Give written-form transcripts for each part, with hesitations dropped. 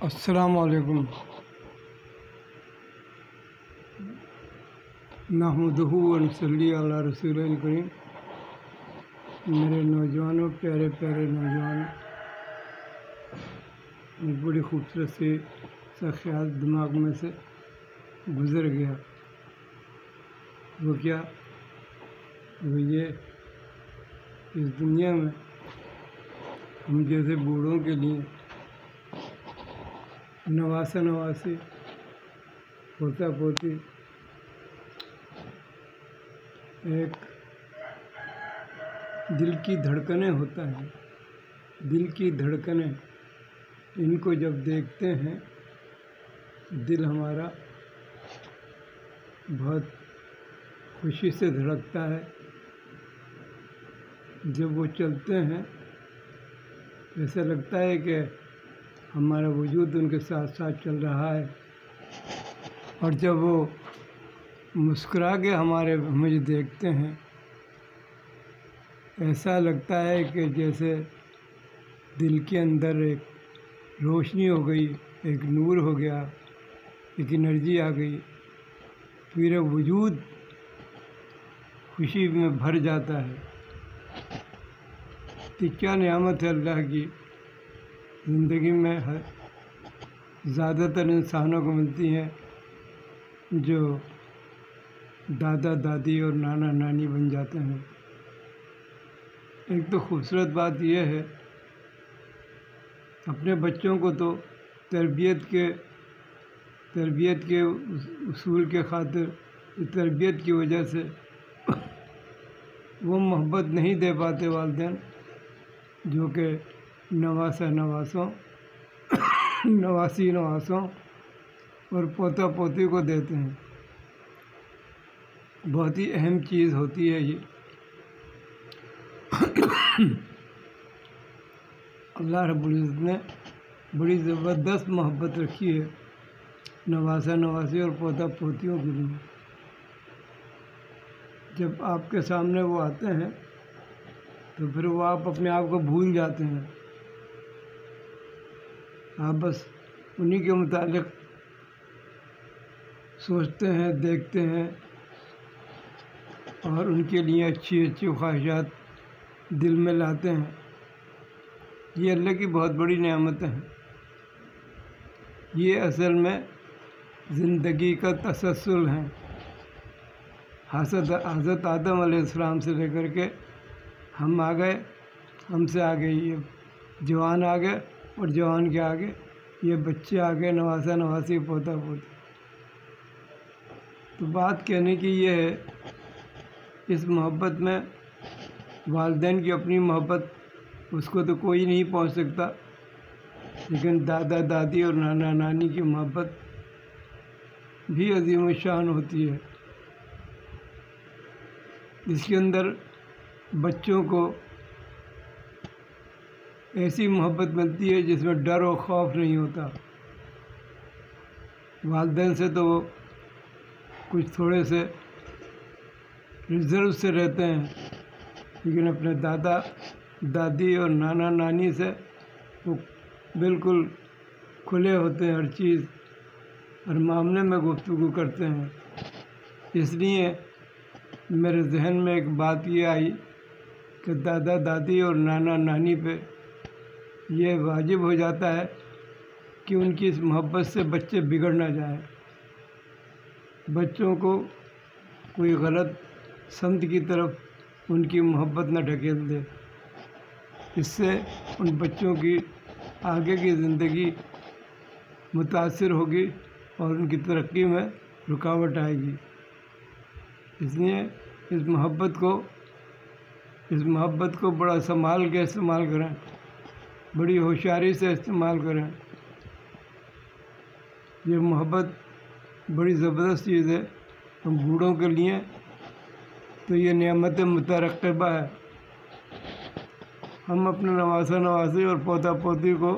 السلام علیکم نحمدہ و نصلی علی رسول کریم۔ میرے نوجوانوں، پیارے پیارے نوجوانوں، ایک بڑی خوبصورت سا خیال دماغ میں سے گزر گیا۔ وہ کیا؟ وہ یہ، اس دنیا میں ہم جیسے بوڑھوں کے لیے نواسا نواسی، پوتا پوتی ایک دل کی دھڑکنیں ہوتا ہے۔ دل کی دھڑکنیں، ان کو جب دیکھتے ہیں دل ہمارا بہت خوشی سے دھڑکتا ہے۔ جب وہ چلتے ہیں ایسا لگتا ہے کہ ہمارا وجود ان کے ساتھ ساتھ چل رہا ہے، اور جب وہ مسکرا کے مجھے دیکھتے ہیں ایسا لگتا ہے کہ جیسے دل کے اندر ایک روشنی ہو گئی، ایک نور ہو گیا، ایک انرجی آ گئی، پورا وجود خوشی میں بھر جاتا ہے۔ کہ کیا نعمت ہے اللہ کی، زندگی میں زیادہ تر انسانوں کو ملتی ہیں جو دادا دادی اور نانا نانی بن جاتے ہیں۔ ایک تو خوبصورت بات یہ ہے، اپنے بچوں کو تو تربیت کے اصول کے خاطر، تربیت کی وجہ سے وہ محبت نہیں دے پاتے والدین جو کہ نواسی نواسوں اور پوتا پوتی کو دیتے ہیں۔ بہت ہی اہم چیز ہوتی ہے یہ۔ اللہ رب العزت نے بڑی زبردست محبت رکھی ہے نواسا نواسی اور پوتا پوتیوں کے لیے۔ جب آپ کے سامنے وہ آتے ہیں تو پھر وہ آپ اپنے آپ کو بھول جاتے ہیں، آپ بس انہی کے متعلق سوچتے ہیں، دیکھتے ہیں، اور ان کے لیے اچھی اچھی خواہشات دل میں لاتے ہیں۔ یہ اللہ کی بہت بڑی نعمتیں ہیں۔ یہ اصل میں زندگی کا تسلسل ہے۔ حضرت آدم علیہ السلام سے لے کر کے ہم آ گئے، ہم سے آگے یہ جوان آ گئے، اور جوان کے آگے یہ بچے آ گئے، نواسا نواسی، پوتا پوتی۔ تو بات کہنے کی یہ ہے، اس محبت میں والدین کی اپنی محبت، اس کو تو کوئی نہیں پہنچ سکتا، لیکن دادا دادی اور نانا نانی کی محبت بھی عظیم الشان ہوتی ہے۔ اس کے اندر بچوں کو ایسی محبت ملتی ہے جس میں ڈر و خوف نہیں ہوتا۔ والدین سے تو وہ کچھ تھوڑے سے ریزرو سے رہتے ہیں، لیکن اپنے دادا دادی اور نانا نانی سے وہ بالکل کھلے ہوتے ہیں، ہر چیز، ہر معاملے میں گفتگو کرتے ہیں۔ اس لیے میرے ذہن میں ایک بات یہ آئی کہ دادا دادی اور نانا نانی پہ یہ واجب ہو جاتا ہے کہ ان کی اس محبت سے بچے بگڑ نہ جائیں، بچوں کو کوئی غلط سمت کی طرف ان کی محبت نہ ڈھکیل دے۔ اس سے ان بچوں کی آگے کی زندگی متاثر ہوگی اور ان کی ترقی میں رکاوٹ آئے گی۔ اس لیے اس محبت کو بڑا سنبھال کے استعمال کریں، بڑی ہوشیاری سے استعمال کریں۔ یہ محبت بڑی زبردست چیز ہے۔ ہم بوڑھوں کے لیے تو یہ نعمت مترقبہ ہے۔ ہم اپنے نواسا نواسی اور پوتا پوتی کو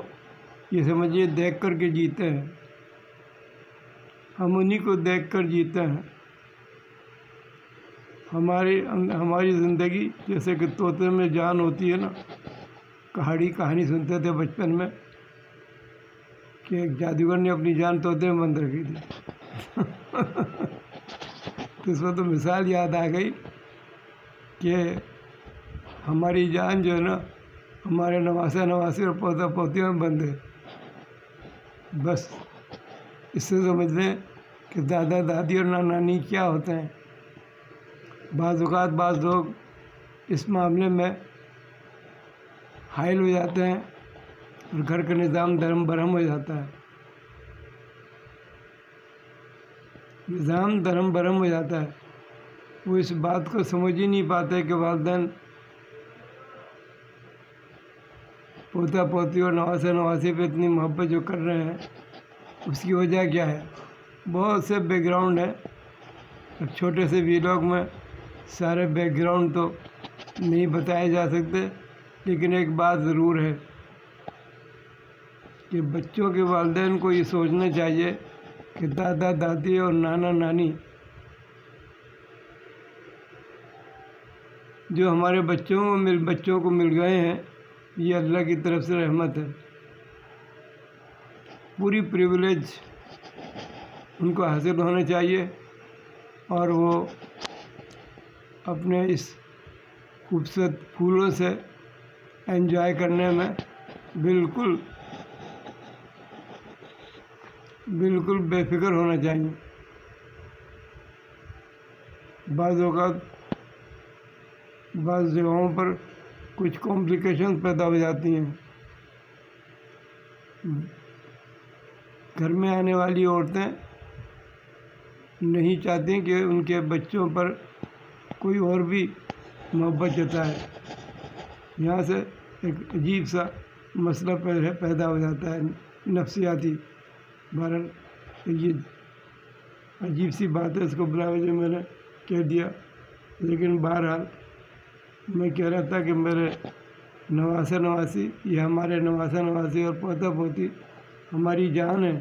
یہ سمجھیے دیکھ کر کے جیتے ہیں، ہم انہی کو دیکھ کر جیتے ہیں۔ ہماری زندگی جیسے کہ طوطے میں جان ہوتی ہے نا، کہانی سنتے تھے بچپن میں کہ ایک جادوگر نے اپنی جان طوطے میں بند رکھی تھی تو اس وقت تو مثال یاد آ گئی کہ ہماری جان جو ہے نا ہمارے نواسہ نواسی اور پوتا پوتیوں میں بند ہے. بس اس سے سمجھ لیں کہ دادا دادی اور نانا نانی کیا ہوتے ہیں. بعض اوقات بعض لوگ اس معاملے میں حائل ہو جاتے ہیں اور گھر کا نظام دھرم برہم ہو جاتا ہے. نظام دھرم برہم ہو جاتا ہے. وہ اس بات کو سمجھ ہی نہیں پاتے کہ والدین پوتا پوتی اور نواسہ نواسی پہ اتنی محبت جو کر رہے ہیں اس کی وجہ کیا ہے. بہت سے بیک گراؤنڈ ہیں. اب چھوٹے سے ویلاگ میں سارے بیک گراؤنڈ تو نہیں بتائے جا سکتے، لیکن ایک بات ضرور ہے کہ بچوں کے والدین کو یہ سوچنا چاہیے کہ دادا دادی اور نانا نانی جو ہمارے بچوں کو مل گئے ہیں یہ اللہ کی طرف سے رحمت ہے. پوری پریویلیج ان کو حاصل ہونا چاہیے اور وہ اپنے اس خوبصورت پھولوں سے انجوائے کرنے میں بالکل بے فکر ہونا چاہیے. بعض اوقات بعض جگہوں پر کچھ کمپلیکیشن پیدا ہو جاتی ہیں. گھر میں آنے والی عورتیں نہیں چاہتی کہ ان کے بچوں پر کوئی اور بھی محبت جتائے. یہاں سے ایک عجیب سا مسئلہ پیدا ہو جاتا ہے نفسیاتی. بہرحال یہ عجیب سی بات ہے، اس کو بلا وجہ میں نے کہہ دیا. لیکن بہرحال میں کہہ رہا تھا کہ میرے نواسہ نواسی یہ ہمارے نواسہ نواسی اور پوتا پوتی ہماری جان ہے.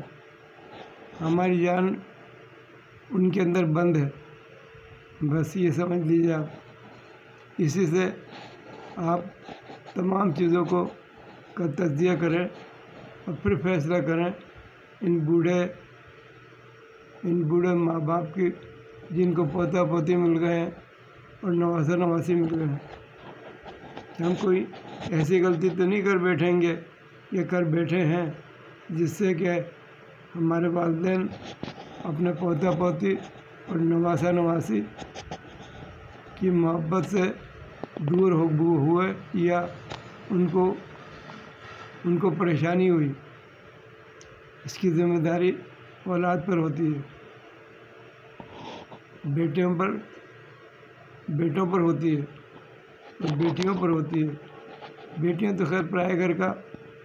ہماری جان ان کے اندر بند ہے. بس یہ سمجھ لیجیے آپ. اسی سے آپ تمام چیزوں کا تجزیہ کریں اور پھر فیصلہ کریں. ان بوڑھے ماں باپ کی جن کو پوتا پوتی مل گئے ہیں اور نواسہ نواسی مل گئے ہیں، ہم کوئی ایسی غلطی تو نہیں کر بیٹھیں گے یا کر بیٹھے ہیں جس سے کہ ہمارے والدین اپنے پوتا پوتی اور نواسہ نواسی کی محبت سے دور ہوئے یا ان کو پریشانی ہوئی. اس کی ذمہ داری اولاد پر ہوتی ہے، بیٹوں پر ہوتی ہے اور بیٹیوں پر ہوتی ہے. بیٹیاں تو خیر پرائے گھر کا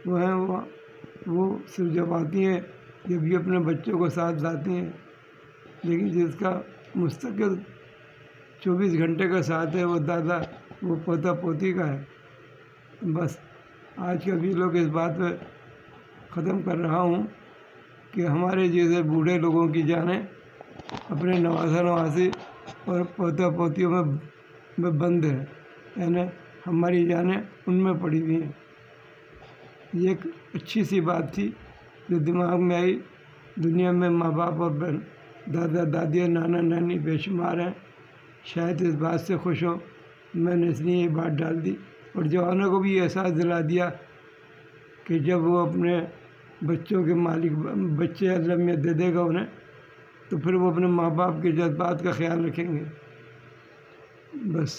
وہ ہیں، وہ صرف جب آتی ہیں جب بھی اپنے بچوں کو ساتھ لاتی ہیں. لیکن جس کا مستقل 24 گھنٹے کا ساتھ ہے وہ پوتا پوتی کا ہے. بس آج کا بھی لوگ اس بات پہ ختم کر رہا ہوں کہ ہمارے جیسے بوڑھے لوگوں کی جانیں اپنے نواسہ نواسی اور پوتا پوتیوں میں بند ہے، یعنی ہماری جانیں ان میں پڑی ہوئی ہیں. یہ ایک اچھی سی بات تھی جو دماغ میں آئی. دنیا میں ماں باپ اور دادا دادی اور نانا نانی بے شمار ہیں. شاید اس بات سے خوش ہوں میں نے اس لیے یہ بات ڈال دی اور جوانوں کو بھی یہ احساس دلا دیا کہ جب وہ اپنے بچوں کے مالک بچے اللہ میں دے دے گا انہیں تو پھر وہ اپنے ماں باپ کے جذبات کا خیال رکھیں گے. بس